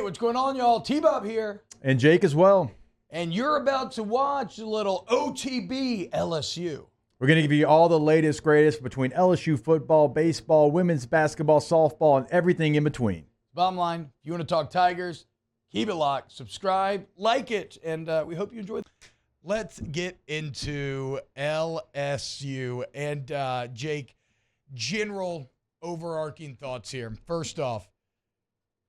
what's going on, y'all? T-Bob here. And Jake as well. And you're about to watch a little OTB LSU. We're going to give you all the latest, greatest between LSU football, baseball, women's basketball, softball, and everything in between. Bottom line, if you want to talk Tigers, keep it locked, subscribe, like it, and we hope you enjoy it. Let's get into LSU. And Jake, general overarching thoughts here. First off,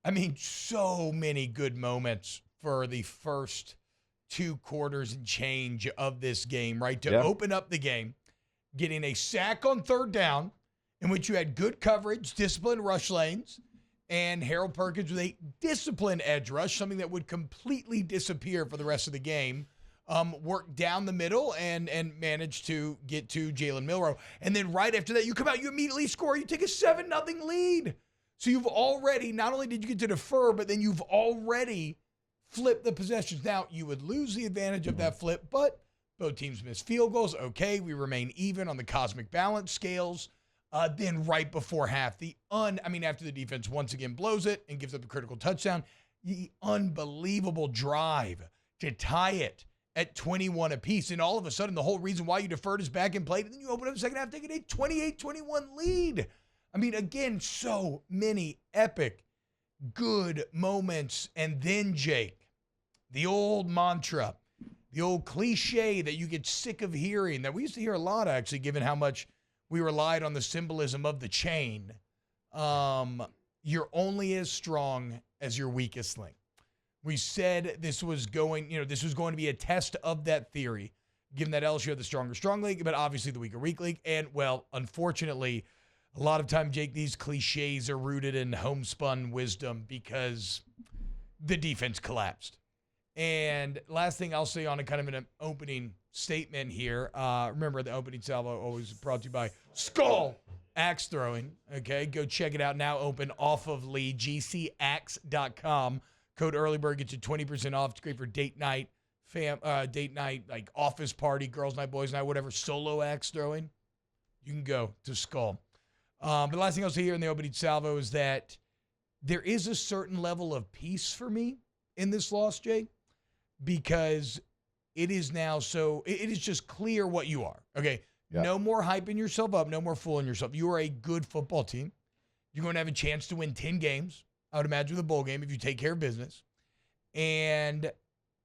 I mean, so many good moments for the first two quarters and change of this game, right? To open up the game, getting a sack on third down, in which you had good coverage, disciplined rush lanes, and Harold Perkins with a disciplined edge rush, something that would completely disappear for the rest of the game. Worked down the middle and managed to get to Jalen Milroe. And then right after that, you come out, you immediately score. You take a 7-0 lead. So you've already, not only did you get to defer, but then you've already flipped the possessions. Now, you would lose the advantage of that flip, but both teams missed field goals. Okay, we remain even on the cosmic balance scales. Then right before half, after the defense once again blows it and gives up a critical touchdown, the unbelievable drive to tie it at 21 apiece. And all of a sudden, the whole reason why you deferred is back in play. And then you open up the second half, taking a 28-21 lead. I mean, again, so many epic, good moments. And then, Jake, the old mantra, the old cliche that you get sick of hearing, that we used to hear a lot, actually, given how much we relied on the symbolism of the chain. You're only as strong as your weakest link. We said this was going to be a test of that theory, given that LSU had the stronger strong league, but obviously the weaker weak league. And, well, unfortunately, a lot of time, Jake, these cliches are rooted in homespun wisdom because the defense collapsed. And last thing I'll say on a kind of an opening statement here, remember the opening salvo always brought to you by Skull Axe Throwing. Okay, go check it out now, open off of Lee, gcaxe.com. Code EARLYBIRD gets you 20% off. It's great for date night, like office party, girls' night, boys' night, whatever, solo axe throwing. You can go to Skull. But the last thing I'll say here in the opening salvo is that there is a certain level of peace for me in this loss, Jake, because it is now it is just clear what you are. Okay, No more hyping yourself up, no more fooling yourself. You are a good football team. You're going to have a chance to win 10 games. I would imagine with a bowl game if you take care of business. And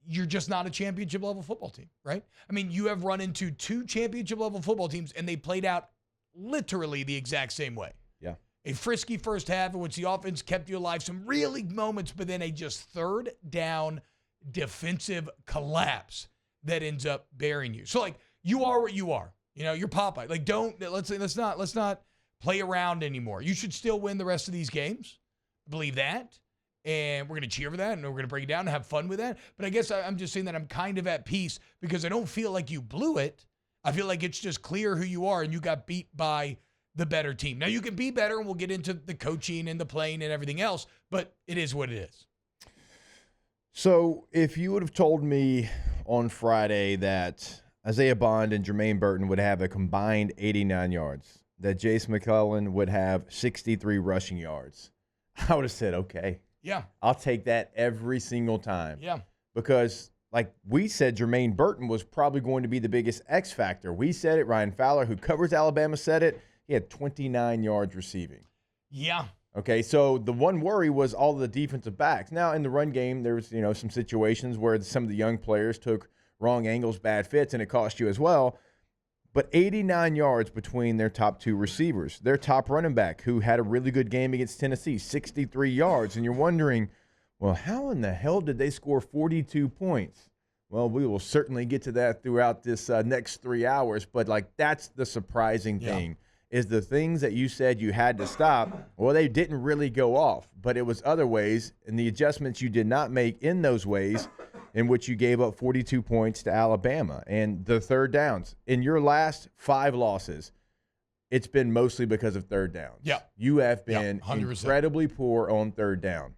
you're just not a championship-level football team, right? I mean, you have run into two championship-level football teams, and they played out literally the exact same way. Yeah. A frisky first half in which the offense kept you alive, some really moments, but then a just third down defensive collapse that ends up burying you. So, like, you are what you are. You know, you're Popeye. Like, let's not play around anymore. You should still win the rest of these games. Believe that, and we're going to cheer for that, and we're going to break it down and have fun with that. But I guess I'm just saying that I'm kind of at peace because I don't feel like you blew it. I feel like it's just clear who you are, and you got beat by the better team. Now, you can be better, and we'll get into the coaching and the playing and everything else, but it is what it is. So if you would have told me on Friday that Isaiah Bond and Jermaine Burton would have a combined 89 yards, that Jace McClellan would have 63 rushing yards, I would have said, okay. Yeah. I'll take that every single time. Yeah. Because, like we said, Jermaine Burton was probably going to be the biggest X factor. We said it. Ryan Fowler, who covers Alabama, said it. He had 29 yards receiving. Yeah. Okay, so the one worry was all the defensive backs. Now, in the run game, there was, some situations where some of the young players took wrong angles, bad fits, and it cost you as well. But 89 yards between their top two receivers. Their top running back, who had a really good game against Tennessee, 63 yards. And you're wondering, well, how in the hell did they score 42 points? Well, we will certainly get to that throughout this next 3 hours. But, that's the surprising thing, is the things that you said you had to stop, well, they didn't really go off. But it was other ways, and the adjustments you did not make in those ways in which you gave up 42 points to Alabama. And the third downs. In your last 5 losses, it's been mostly because of third downs. Yeah. You have been incredibly poor on third down.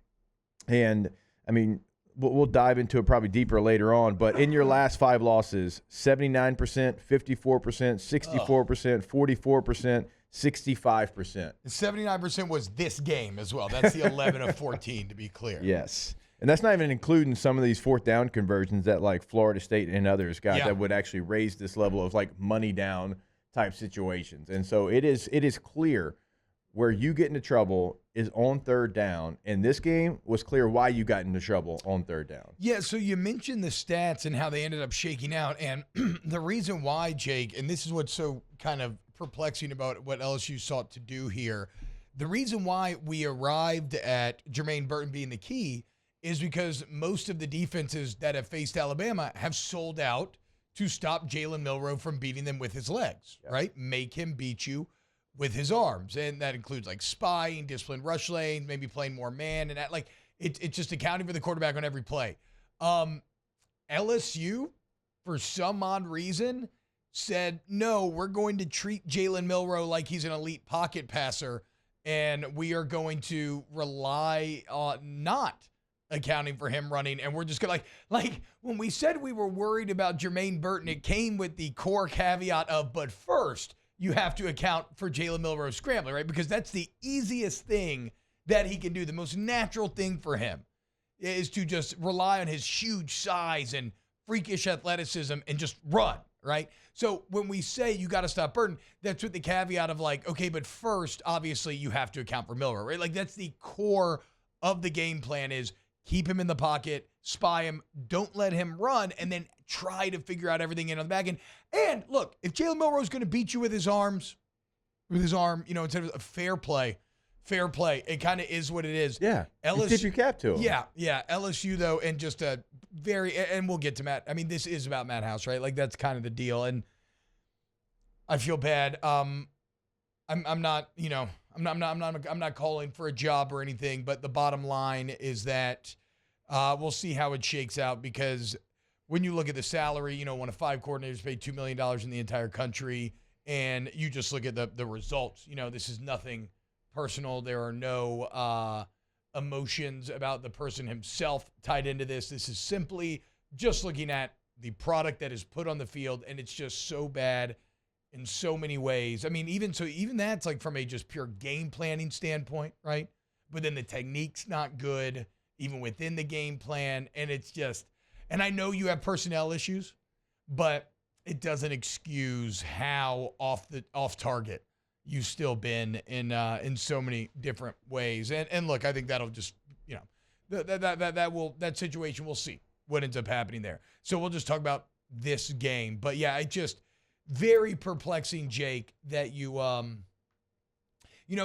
And, I mean, we'll dive into it probably deeper later on, but in your last 5 losses, 79%, 54%, 64%, 44%, 65%. 79% was this game as well. That's the 11 of 14, to be clear. Yes. And that's not even including some of these fourth down conversions that like Florida State and others got that would actually raise this level of like money down type situations. And so it is clear where you get into trouble is on third down. And this game was clear why you got into trouble on third down. Yeah, so you mentioned the stats and how they ended up shaking out. And the reason why, Jake, and this is what's so kind of perplexing about what LSU sought to do here, the reason why we arrived at Jermaine Burton being the key is because most of the defenses that have faced Alabama have sold out to stop Jalen Milroe from beating them with his legs, right? Make him beat you with his arms. And that includes like spying, disciplined rush lanes, maybe playing more man. And that, like, it's just accounting for the quarterback on every play. LSU, for some odd reason, said, no, we're going to treat Jalen Milroe like he's an elite pocket passer, and we are going to rely on not accounting for him running, and we're just going to like when we said we were worried about Jermaine Burton, it came with the core caveat of, but first, you have to account for Jalen Milroe scrambling, right? Because that's the easiest thing that he can do. The most natural thing for him is to just rely on his huge size and freakish athleticism and just run, right? So when we say you got to stop Burton, that's with the caveat of like, okay, but first, obviously, you have to account for Milroe, right? Like that's the core of the game plan is keep him in the pocket, spy him, don't let him run, and then try to figure out everything in on the back end. And look, if Jalen Milroe is going to beat you with his arm, instead of a fair play. It kind of is what it is. Yeah. LSU, tip your cap to him. Yeah. LSU, though, and just a very, and we'll get to Matt. I mean, this is about Matt House, right? Like, that's kind of the deal. And I feel bad. I'm not calling for a job or anything, but the bottom line is that we'll see how it shakes out, because when you look at the salary, one of 5 coordinators paid $2 million in the entire country, and you just look at the results. This is nothing personal. There are no emotions about the person himself tied into this. This is simply just looking at the product that is put on the field, and it's just so bad in so many ways. I mean, even that's like from a just pure game planning standpoint, right? But then the technique's not good, even within the game plan, and it's just, and I know you have personnel issues, but it doesn't excuse how off target you've still been in so many different ways. And look, I think that'll just, that situation, we'll see what ends up happening there. So we'll just talk about this game. But yeah, it just very perplexing, Jake, that you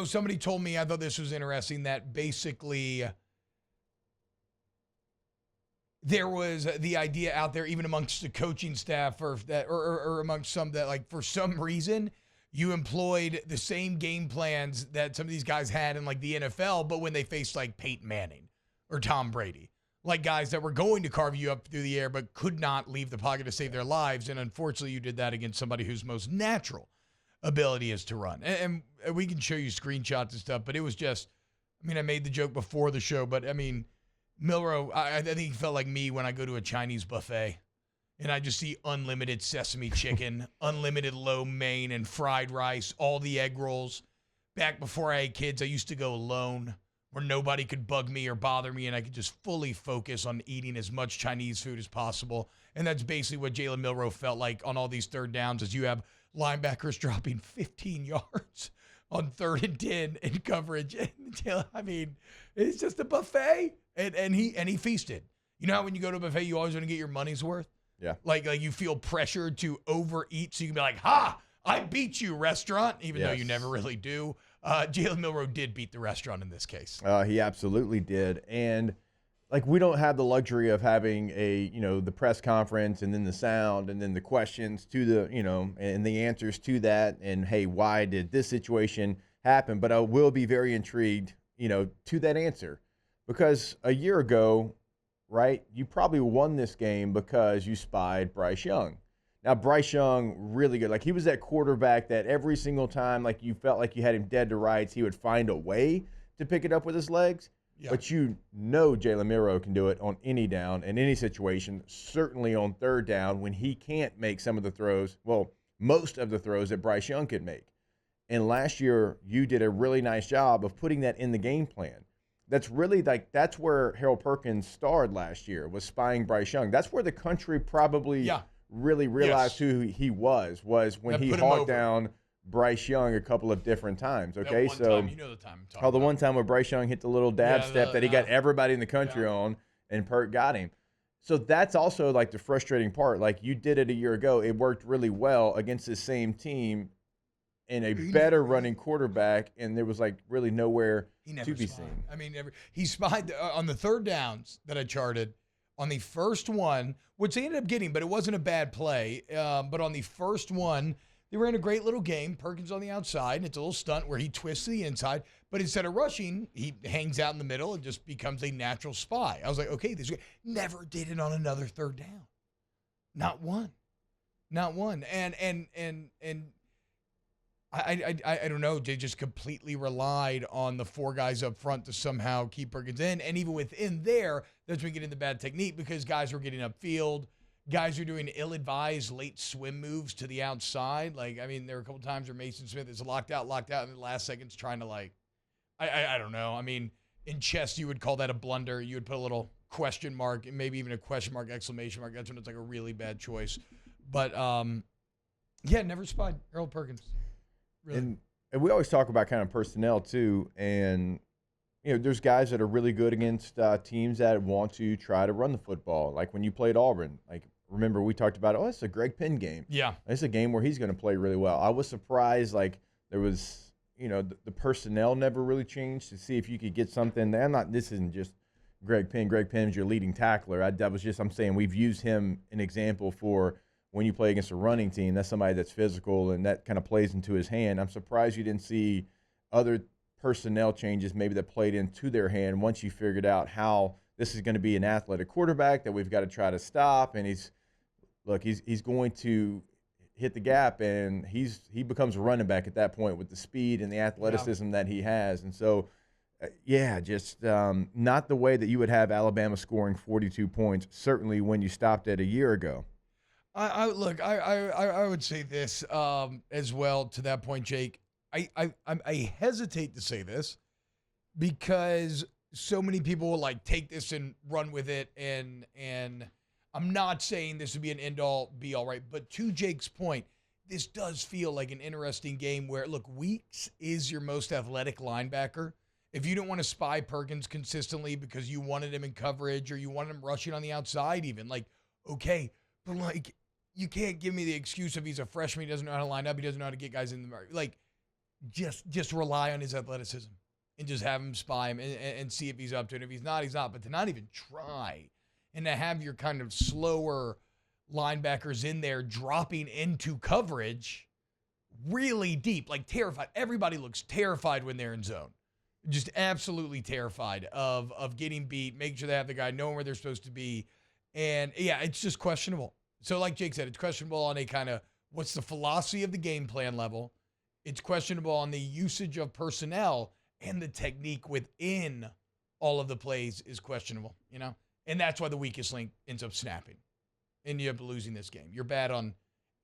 somebody told me, I thought this was interesting, that basically there was the idea out there, even amongst the coaching staff or amongst some, that like for some reason you employed the same game plans that some of these guys had in like the NFL, but when they faced like Peyton Manning or Tom Brady, like guys that were going to carve you up through the air but could not leave the pocket to save their lives. And unfortunately, you did that against somebody whose most natural ability is to run. And we can show you screenshots and stuff, but it was just, I made the joke before the show, but Milroe, I think he felt like me when I go to a Chinese buffet and I just see unlimited sesame chicken, unlimited lo mein and fried rice, all the egg rolls. Back before I had kids, I used to go alone where nobody could bug me or bother me, and I could just fully focus on eating as much Chinese food as possible. And that's basically what Jalen Milroe felt like on all these third downs, as you have linebackers dropping 15 yards on 3rd and 10 in coverage. And it's just a buffet, and he feasted. You know how when you go to a buffet, you always want to get your money's worth? Yeah. Like you feel pressured to overeat, so you can be like, ha, I beat you, restaurant, even though you never really do. Jalen Milroe did beat the restaurant in this case. He absolutely did. And like, we don't have the luxury of having the press conference and then the sound and then the questions to the, and the answers to that. And hey, why did this situation happen? But I will be very intrigued, to that answer, because a year ago, right, you probably won this game because you spied Bryce Young. Now, Bryce Young, really good. Like, he was that quarterback that every single time, like, you felt like you had him dead to rights, he would find a way to pick it up with his legs. Yeah. But Jalen Milroe can do it on any down, in any situation, certainly on 3rd down when he can't make some of the throws, most of the throws that Bryce Young could make. And last year, you did a really nice job of putting that in the game plan. that's really like that's where Harold Perkins starred last year, was spying Bryce Young. That's where the country probably really realized who he was when That he put him hawked over. down Bryce Young a couple of different times. Okay, That one so time, you know the time I'm talking the about. one time where Bryce Young hit the little dab step that he got everybody in the country on, and Perk got him. So that's also like the frustrating part. Like, you did it a year ago, it worked really well against the same team and a better running quarterback, and there was like really nowhere to be seen. I mean, he spied on the third downs that I charted. On the first one, which they ended up getting, but it wasn't a bad play. But on the first one, they ran a great little game. Perkins on the outside, and it's a little stunt where he twists to the inside. But instead of rushing, he hangs out in the middle and just becomes a natural spy. I was like, okay, this guy never did it on another third down. Not one. And I don't know. They just completely relied on the four guys up front to somehow keep Perkins in. And even within there, that's when we get into bad technique, because guys were getting upfield. Guys are doing ill-advised late swim moves to the outside. Like, I mean, there were a couple times where Mason Smith is locked out, and in the last seconds trying to, like, I don't know. I mean, in chess, you would call that a blunder. You would put a little question mark, and maybe even a question mark, exclamation mark. That's when it's like a really bad choice. But, never spied Harold Perkins. Really. And we always talk about kind of personnel too, and there's guys that are really good against teams that want to try to run the football. Like when you played Auburn, like remember we talked about, it's a Greg Penn game. Yeah, it's a game where he's going to play really well. I was surprised, like there was, the personnel never really changed to see if you could get something. This isn't just Greg Penn. Greg Penn's your leading tackler. I'm saying we've used him an example for. When you play against a running team, that's somebody that's physical, and that kind of plays into his hand. I'm surprised you didn't see other personnel changes maybe that played into their hand once you figured out how this is going to be an athletic quarterback that we've got to try to stop. And he's going to hit the gap, and he becomes a running back at that point with the speed and the athleticism that he has. And so, just not the way that you would have Alabama scoring 42 points, certainly when you stopped it a year ago. I would say this as well to that point, Jake. I hesitate to say this because so many people will like take this and run with it, and I'm not saying this would be an end all be all, right? But to Jake's point, this does feel like an interesting game where, look, Weeks is your most athletic linebacker. If you don't want to spy Perkins consistently because you wanted him in coverage or you wanted him rushing on the outside, even like, okay, but like. You can't give me the excuse of he's a freshman, he doesn't know how to line up, he doesn't know how to get guys in the market. Like, just rely on his athleticism and just have him spy him and see if he's up to it. If he's not, he's not. But to not even try and to have your kind of slower linebackers in there dropping into coverage really deep, like terrified. Everybody looks terrified when they're in zone. Just absolutely terrified of getting beat, making sure they have the guy knowing where they're supposed to be. And, it's just questionable. So like Jake said, it's questionable on a kind of what's the philosophy of the game plan level. It's questionable on the usage of personnel, and the technique within all of the plays is questionable, And that's why the weakest link ends up snapping and you end up losing this game. You're bad on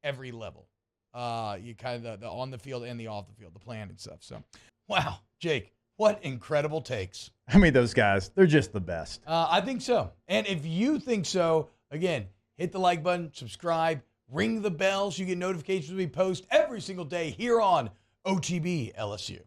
every level. You kind of the on the field and the off the field, the plan and stuff. So, wow, Jake, what incredible takes. I mean, those guys, they're just the best. I think so. And if you think so, again, hit the like button, subscribe, ring the bell so you get notifications when we post every single day here on OTB LSU.